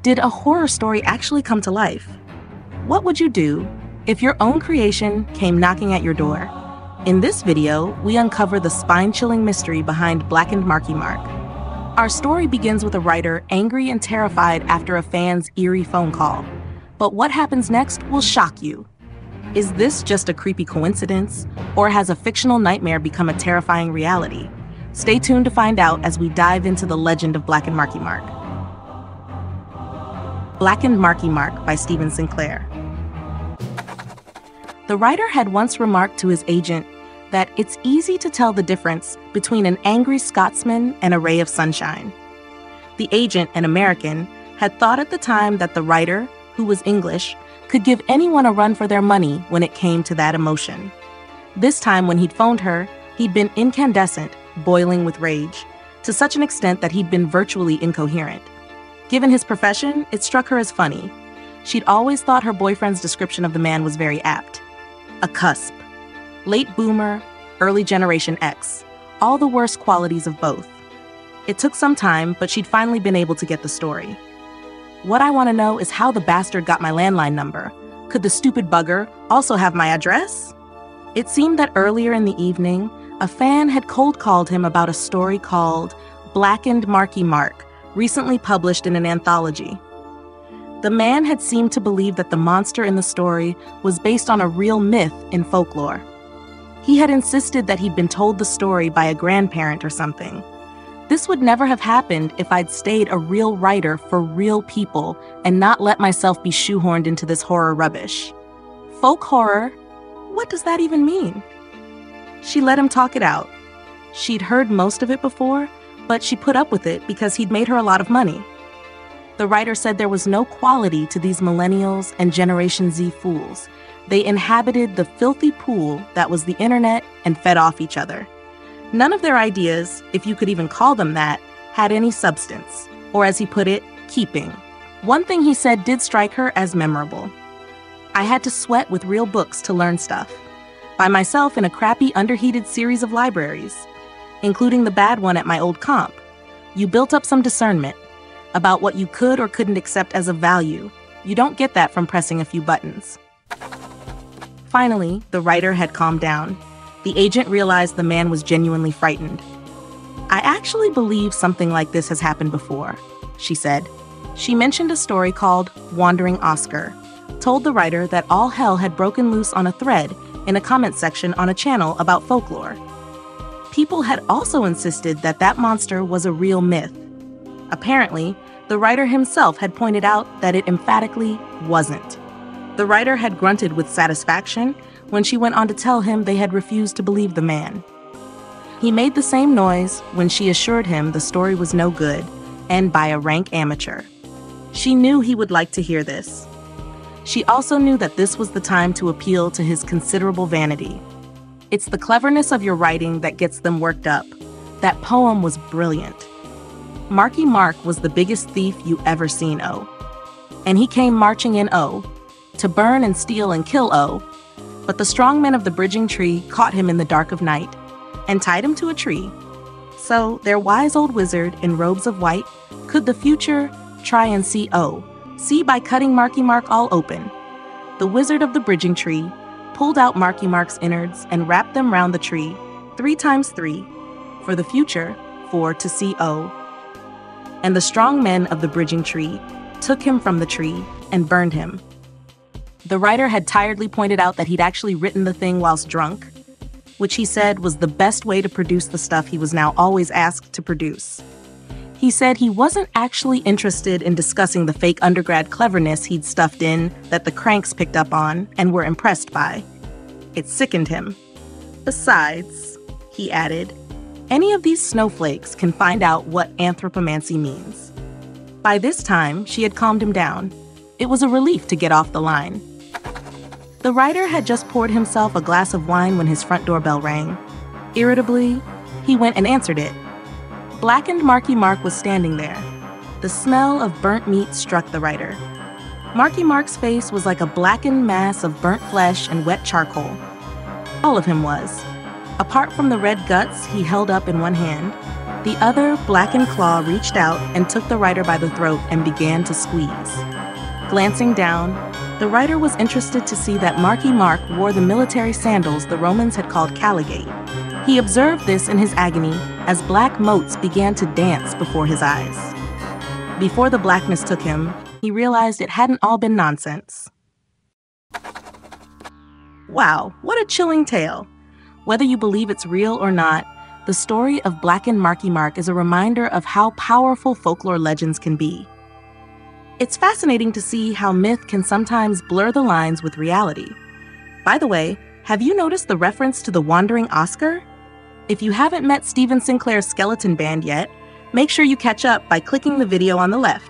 Did a horror story actually come to life? What would you do if your own creation came knocking at your door? In this video, we uncover the spine-chilling mystery behind Blackened Marky Mark. Our story begins with a writer angry and terrified after a fan's eerie phone call. But what happens next will shock you. Is this just a creepy coincidence, or has a fictional nightmare become a terrifying reality? Stay tuned to find out as we dive into the legend of Blackened Marky Mark. Blackened Marky Mark by Sinclair. The writer had once remarked to his agent that it's easy to tell the difference between an angry Scotsman and a ray of sunshine. The agent, an American, had thought at the time that the writer, who was English, could give anyone a run for their money when it came to that emotion. This time when he'd phoned her, he'd been incandescent, boiling with rage, to such an extent that he'd been virtually incoherent. Given his profession, it struck her as funny. She'd always thought her boyfriend's description of the man was very apt. A cusp. Late boomer, early generation X. All the worst qualities of both. It took some time, but she'd finally been able to get the story. What I want to know is how the bastard got my landline number. Could the stupid bugger also have my address? It seemed that earlier in the evening, a fan had cold called him about a story called Blackened Marky Mark, recently published in an anthology. The man had seemed to believe that the monster in the story was based on a real myth in folklore. He had insisted that he'd been told the story by a grandparent or something. This would never have happened if I'd stayed a real writer for real people and not let myself be shoehorned into this horror rubbish. Folk horror? What does that even mean? She let him talk it out. She'd heard most of it before, but she put up with it because he'd made her a lot of money. The writer said there was no quality to these millennials and Generation Z fools. They inhabited the filthy pool that was the internet and fed off each other. None of their ideas, if you could even call them that, had any substance, or as he put it, keeping. One thing he said did strike her as memorable. I had to sweat with real books to learn stuff. By myself in a crappy, underheated series of libraries, including the bad one at my old comp. You built up some discernment about what you could or couldn't accept as of value. You don't get that from pressing a few buttons. Finally, the writer had calmed down. The agent realized the man was genuinely frightened. I actually believe something like this has happened before, she said. She mentioned a story called Wandering Oscar, told the writer that all hell had broken loose on a thread in a comment section on a channel about folklore. People had also insisted that that monster was a real myth. Apparently, the writer himself had pointed out that it emphatically wasn't. The writer had grunted with satisfaction when she went on to tell him they had refused to believe the man. He made the same noise when she assured him the story was no good, and by a rank amateur. She knew he would like to hear this. She also knew that this was the time to appeal to his considerable vanity. It's the cleverness of your writing that gets them worked up. That poem was brilliant. Marky Mark was the biggest thief you ever seen, O. And he came marching in, O, to burn and steal and kill, O. But the strong men of the bridging tree caught him in the dark of night and tied him to a tree. So their wise old wizard in robes of white could the future try and see, O. See by cutting Marky Mark all open. The wizard of the bridging tree pulled out Marky Mark's innards and wrapped them round the tree, 3 times 3, for the future, 4 to see O. And the strong men of the bridging tree took him from the tree and burned him. The writer had tiredly pointed out that he'd actually written the thing whilst drunk, which he said was the best way to produce the stuff he was now always asked to produce. He said he wasn't actually interested in discussing the fake undergrad cleverness he'd stuffed in that the cranks picked up on and were impressed by. It sickened him. Besides, he added, any of these snowflakes can find out what anthropomancy means. By this time, she had calmed him down. It was a relief to get off the line. The writer had just poured himself a glass of wine when his front doorbell rang. Irritably, he went and answered it. Blackened Marky Mark was standing there. The smell of burnt meat struck the writer. Marky Mark's face was like a blackened mass of burnt flesh and wet charcoal. All of him was. Apart from the red guts he held up in one hand, The other, Blackened Claw, reached out and took the writer by the throat and began to squeeze. Glancing down, the writer was interested to see that Marky Mark wore the military sandals the Romans had called caligate. He observed this in his agony as black motes began to dance before his eyes. Before the blackness took him, he realized it hadn't all been nonsense. Wow, what a chilling tale! Whether you believe it's real or not, the story of Blackened Marky Mark is a reminder of how powerful folklore legends can be. It's fascinating to see how myth can sometimes blur the lines with reality. By the way, have you noticed the reference to the Wandering Oscar? If you haven't met Sinclair's skeleton band yet, make sure you catch up by clicking the video on the left.